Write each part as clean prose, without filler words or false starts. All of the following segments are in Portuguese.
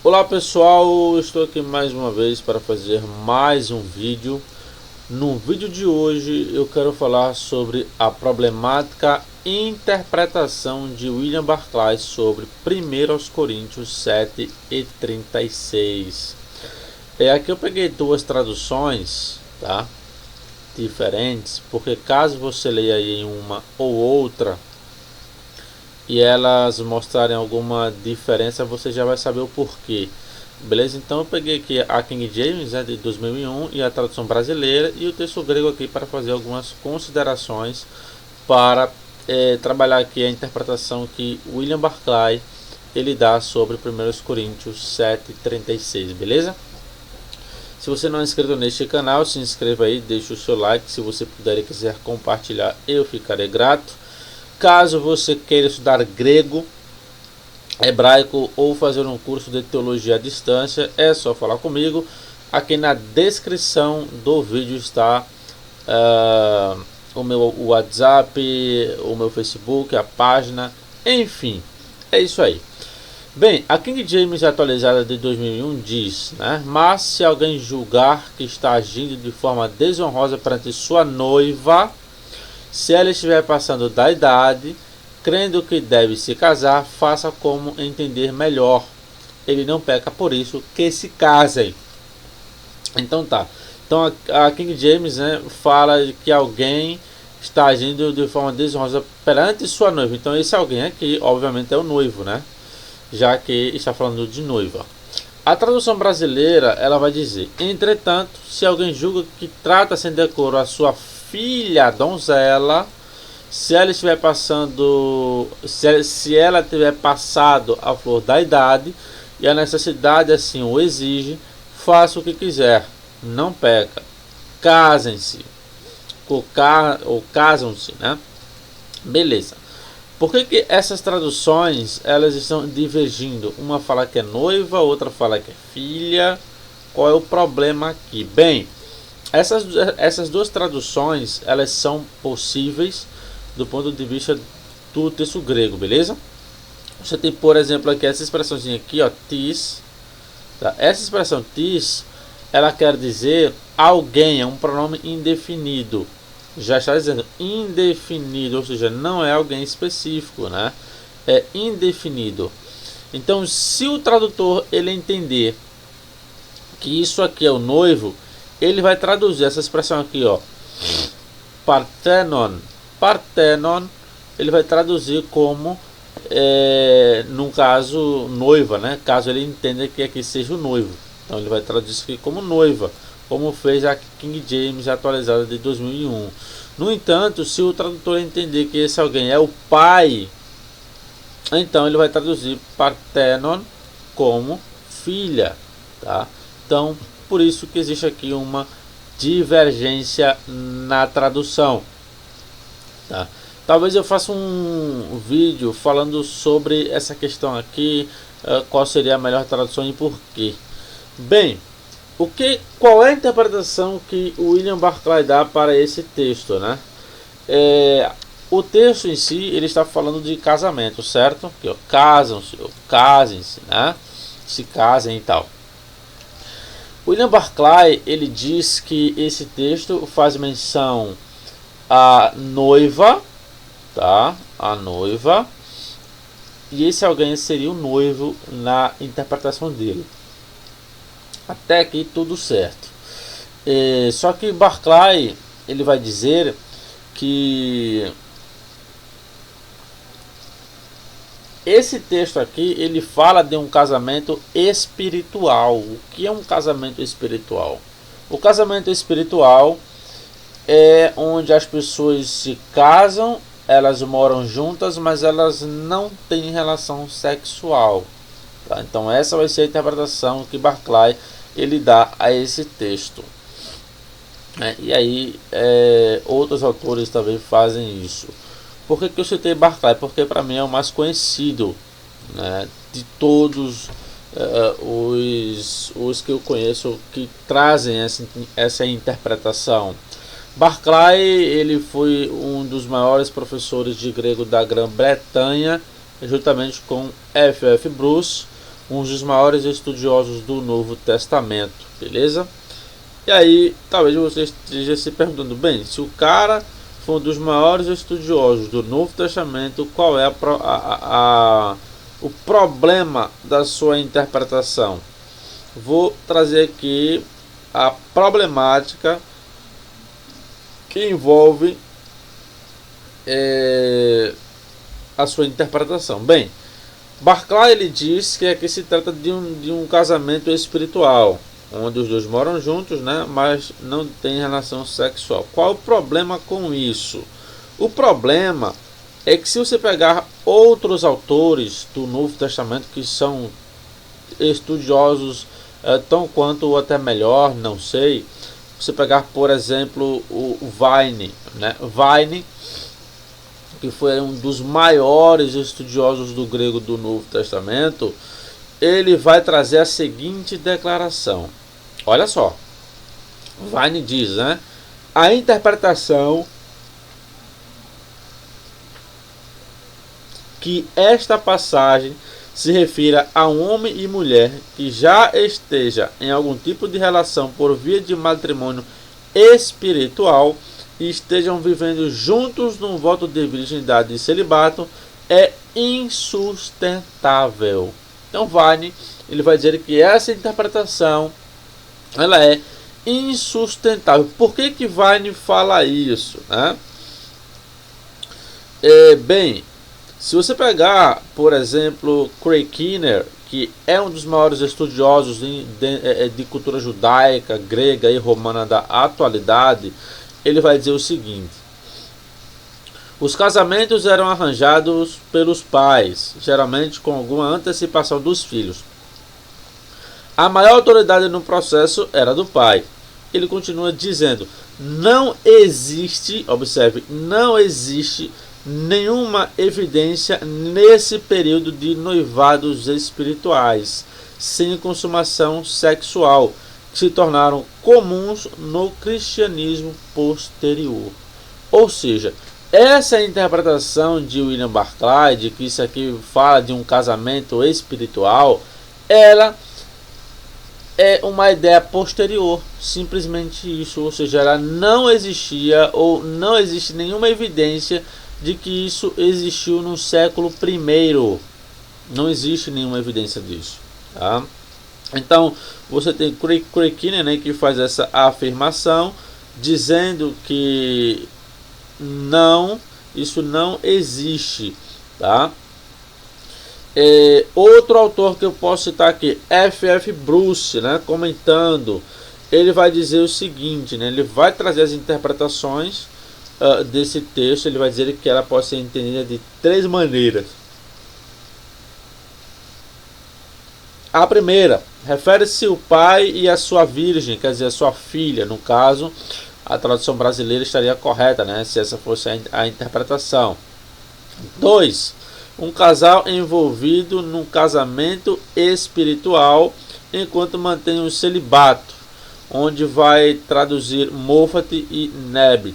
Olá pessoal, estou aqui mais uma vez para fazer mais um vídeo. No vídeo de hoje eu quero falar sobre a problemática e interpretação de William Barclay sobre 1 aos Coríntios 7:36. Aqui eu peguei duas traduções, tá? Diferentes, porque caso você leia aí uma ou outra e elas mostrarem alguma diferença, você já vai saber o porquê. Beleza? Então eu peguei aqui a King James, de 2001, e a tradução brasileira e o texto grego aqui para fazer algumas considerações para trabalhar aqui a interpretação que William Barclay ele dá sobre 1 Coríntios 7:36, beleza? Se você não é inscrito neste canal, se inscreva aí, deixe o seu like. Se você puder e quiser compartilhar, eu ficarei grato. Caso você queira estudar grego, hebraico ou fazer um curso de teologia à distância, é só falar comigo. Aqui na descrição do vídeo está o meu WhatsApp, o meu Facebook, a página, enfim, é isso aí. Bem, a King James atualizada de 2001 diz, né? Mas se alguém julgar que está agindo de forma desonrosa perante sua noiva, se ela estiver passando da idade, crendo que deve se casar, faça como entender melhor. Ele não peca por isso, que se casem. Então tá. Então a King James, né, fala que alguém está agindo de forma desonrosa perante sua noiva. Então esse alguém aqui, obviamente, é o noivo, né? Já que está falando de noiva. A tradução brasileira, ela vai dizer: entretanto, se alguém julga que trata sem decoro a sua filha donzela, se ela estiver passando, se ela tiver passado a flor da idade e a necessidade assim o exige, faça o que quiser, não peca. Casem-se ou casam-se, né? Beleza. Por que essas traduções elas estão divergindo? Uma fala que é noiva, outra fala que é filha. Qual é o problema aqui? Bem, essas duas traduções elas são possíveis do ponto de vista do texto grego, beleza? Você tem, por exemplo, aqui essa expressãozinha aqui, ó, tis, tá? Essa expressão tis, ela quer dizer alguém, é um pronome indefinido. Já está dizendo indefinido, ou seja, não é alguém específico, né? É indefinido. Então, se o tradutor ele entender que isso aqui é o noivo, ele vai traduzir essa expressão aqui, ó, parthenon. Parthenon, ele vai traduzir como, no caso, noiva, né? Caso ele entenda que aqui seja o noivo. Então ele vai traduzir isso aqui como noiva, como fez a King James atualizada de 2001. No entanto, se o tradutor entender que esse alguém é o pai, então ele vai traduzir parthenon como filha, tá? Então, por isso que existe aqui uma divergência na tradução, tá? Talvez eu faça um vídeo falando sobre essa questão aqui, qual seria a melhor tradução e por quê. Bem, qual é a interpretação que o William Barclay dá para esse texto, né? O texto em si ele está falando de casamento, certo? Que casam-se, casem-se, né? Se casem e tal. William Barclay ele diz que esse texto faz menção à noiva, tá? A noiva, e esse alguém seria o noivo na interpretação dele. Até aqui tudo certo. Só que Barclay ele vai dizer que esse texto aqui ele fala de um casamento espiritual. O que é um casamento espiritual? O casamento espiritual é onde as pessoas se casam, elas moram juntas, mas elas não têm relação sexual, tá? Então essa vai ser a interpretação que Barclay ele dá a esse texto, né? E aí outros autores também fazem isso. Por que eu citei Barclay? Porque para mim é o mais conhecido, né, de todos os que eu conheço que trazem essa interpretação. Barclay ele foi um dos maiores professores de grego da Grã-Bretanha, juntamente com F.F. Bruce. um dos maiores estudiosos do Novo Testamento, beleza? E aí, talvez você esteja se perguntando, bem, se o cara foi um dos maiores estudiosos do Novo Testamento, qual é o problema da sua interpretação? Vou trazer aqui a problemática que envolve a sua interpretação. Bem, Barclay ele diz que aqui se trata de um casamento espiritual, onde os dois moram juntos, né, mas não tem relação sexual. Qual o problema com isso? O problema é que se você pegar outros autores do Novo Testamento que são estudiosos tão quanto ou até melhor, não sei, você pegar por exemplo o Vine, né? Vine, que foi um dos maiores estudiosos do grego do Novo Testamento, ele vai trazer a seguinte declaração. Olha só, Vine diz, né? A interpretação que esta passagem se refira a um homem e mulher que já esteja em algum tipo de relação por via de matrimônio espiritual e estejam vivendo juntos num voto de virgindade e celibato é insustentável. Então Vine, ele vai dizer que essa interpretação ela é insustentável. Por que Vine fala isso, né? Bem, se você pegar, por exemplo, Craig Keener, que é um dos maiores estudiosos de cultura judaica, grega e romana da atualidade, ele vai dizer o seguinte: os casamentos eram arranjados pelos pais, geralmente com alguma antecipação dos filhos. A maior autoridade no processo era do pai. Ele continua dizendo: não existe, observe, não existe nenhuma evidência nesse período de noivados espirituais sem consumação sexual que se tornaram comuns no cristianismo posterior. Ou seja, essa interpretação de William Barclay, de que isso aqui fala de um casamento espiritual, ela é uma ideia posterior, simplesmente isso. Ou seja, ela não existia ou não existe nenhuma evidência de que isso existiu no século I. Não existe nenhuma evidência disso, tá? Então você tem Craig Keener, né, que faz essa afirmação dizendo que isso não existe, tá? Outro autor que eu posso citar aqui, F.F. Bruce, né, comentando, ele vai dizer o seguinte, né, ele vai trazer as interpretações desse texto. Ele vai dizer que ela pode ser entendida de três maneiras. A primeira, refere-se ao pai e a sua virgem, quer dizer, a sua filha. No caso, a tradução brasileira estaria correta, né, se essa fosse a interpretação. 2. Um casal envolvido num casamento espiritual enquanto mantém um celibato, onde vai traduzir Moffat e Neb.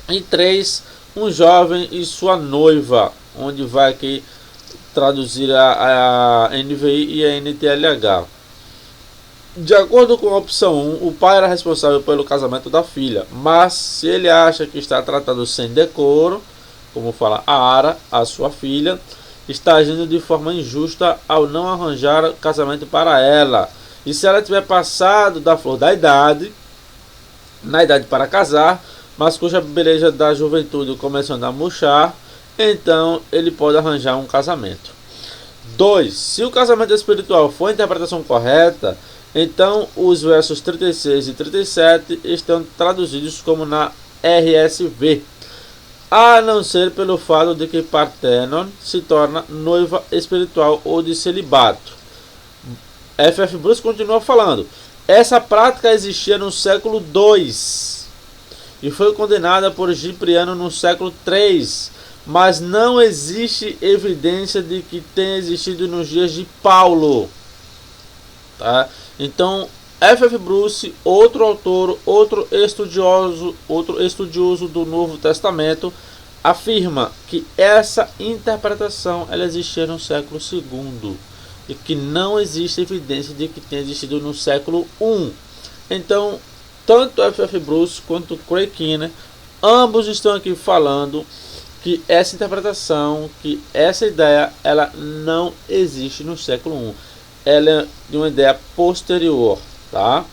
E 3, um jovem e sua noiva, onde vai aqui traduzir a NVI e a NTLH. De acordo com a opção 1, o pai era responsável pelo casamento da filha, mas se ele acha que está tratado sem decoro, como fala a Ara, a sua filha, está agindo de forma injusta ao não arranjar casamento para ela. E se ela tiver passado da flor da idade, na idade para casar, mas cuja beleza da juventude começando a murchar, então ele pode arranjar um casamento. 2. Se o casamento espiritual for a interpretação correta, então os versos 36 e 37 estão traduzidos como na RSV, a não ser pelo fato de que Parthenon se torna noiva espiritual ou de celibato. F.F. Bruce continua falando: essa prática existia no século II e foi condenada por Cipriano no século III, mas não existe evidência de que tenha existido nos dias de Paulo, tá? Então F.F. Bruce, outro autor, outro estudioso do Novo Testamento, afirma que essa interpretação ela existia no século II. e que não existe evidência de que tenha existido no século I. Então, tanto F.F. Bruce quanto Craig Keener, ambos estão aqui falando que essa interpretação, que essa ideia, ela não existe no século I. Ela é de uma ideia posterior, tá?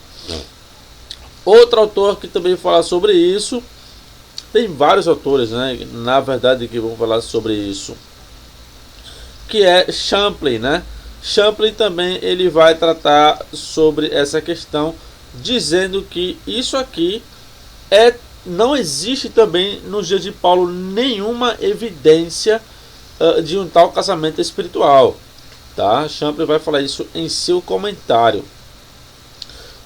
Outro autor que também fala sobre isso, tem vários autores, né, na verdade, que vão falar sobre isso, que é Champlin, né? Champlin também ele vai tratar sobre essa questão, dizendo que isso aqui não existe também nos dias de Paulo nenhuma evidência de um tal casamento espiritual, tá? Champlin vai falar isso em seu comentário.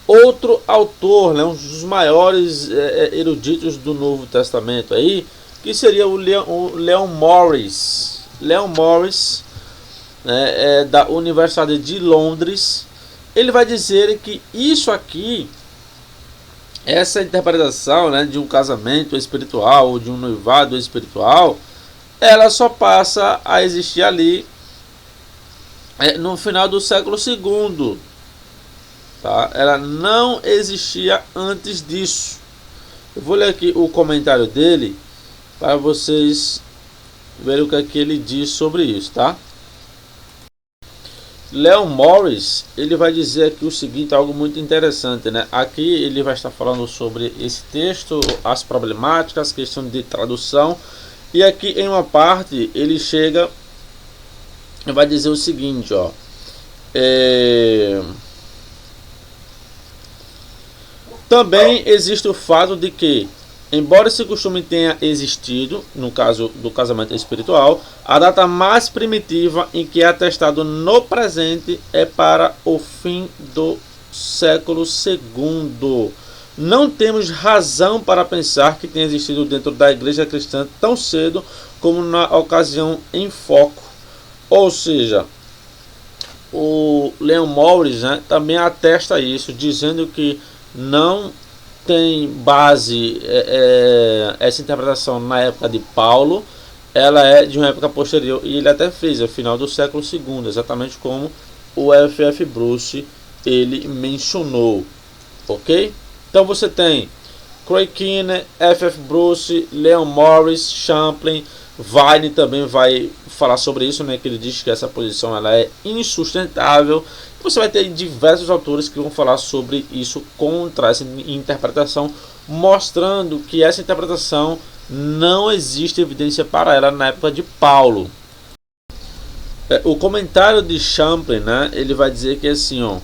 Outro autor, né, um dos maiores eruditos do Novo Testamento aí, que seria o Leon Morris. Leon Morris, né, da Universidade de Londres. Ele vai dizer que isso aqui, essa interpretação, né, de um casamento espiritual ou de um noivado espiritual, ela só passa a existir ali no final do século II. Tá? Ela não existia antes disso. Eu vou ler aqui o comentário dele para vocês verem o que é que ele diz sobre isso, tá? Leon Morris, ele vai dizer aqui o seguinte, algo muito interessante, né? Aqui ele vai estar falando sobre esse texto, as problemáticas, questão de tradução, e aqui em uma parte ele chega e vai dizer o seguinte, ó. Também existe o fato de que, embora esse costume tenha existido, no caso do casamento espiritual, a data mais primitiva em que é atestado no presente é para o fim do século II. Não temos razão para pensar que tenha existido dentro da igreja cristã tão cedo como na ocasião em foco. Ou seja, o Leon Morris, né, também atesta isso, dizendo que não tem base essa interpretação na época de Paulo, ela é de uma época posterior, e ele até fez ao final do século II, exatamente como o F.F. Bruce ele mencionou, ok? Então você tem Craig Keener, F.F. Bruce, Leon Morris, Champlin. Vine também vai falar sobre isso, né, que ele diz que essa posição ela é insustentável. Você vai ter diversos autores que vão falar sobre isso, contra essa interpretação, mostrando que essa interpretação não existe evidência para ela na época de Paulo. O comentário de Champlin, né, ele vai dizer que assim, ó,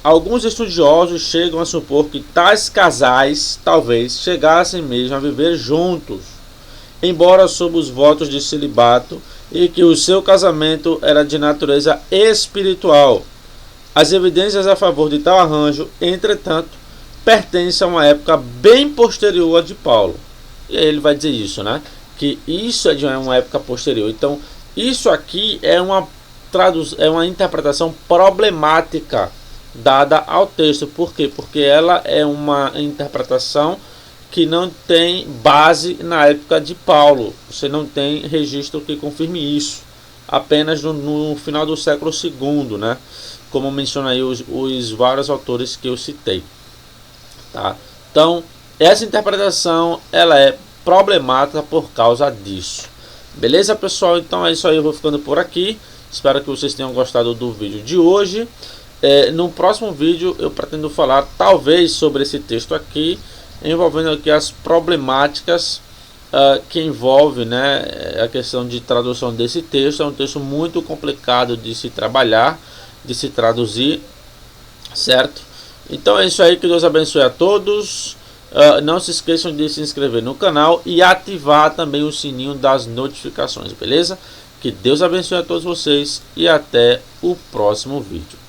alguns estudiosos chegam a supor que tais casais talvez chegassem mesmo a viver juntos, embora sob os votos de celibato, e que o seu casamento era de natureza espiritual. As evidências a favor de tal arranjo, entretanto, pertencem a uma época bem posterior à de Paulo. E aí ele vai dizer isso, né? Que isso é de uma época posterior. Então, isso aqui é uma interpretação problemática dada ao texto. Por quê? Porque ela é uma interpretação que não tem base na época de Paulo. Você não tem registro que confirme isso. Apenas no final do século II, né? Como mencionei os vários autores que eu citei. Tá? Então, essa interpretação ela é problemática por causa disso. Beleza, pessoal? Então é isso aí. Eu vou ficando por aqui. Espero que vocês tenham gostado do vídeo de hoje. No próximo vídeo eu pretendo falar talvez sobre esse texto aqui, envolvendo aqui as problemáticas que envolve, né, a questão de tradução desse texto. É um texto muito complicado de se trabalhar, de se traduzir, certo? Então é isso aí, que Deus abençoe a todos. Não se esqueçam de se inscrever no canal e ativar também o sininho das notificações, beleza? Que Deus abençoe a todos vocês e até o próximo vídeo.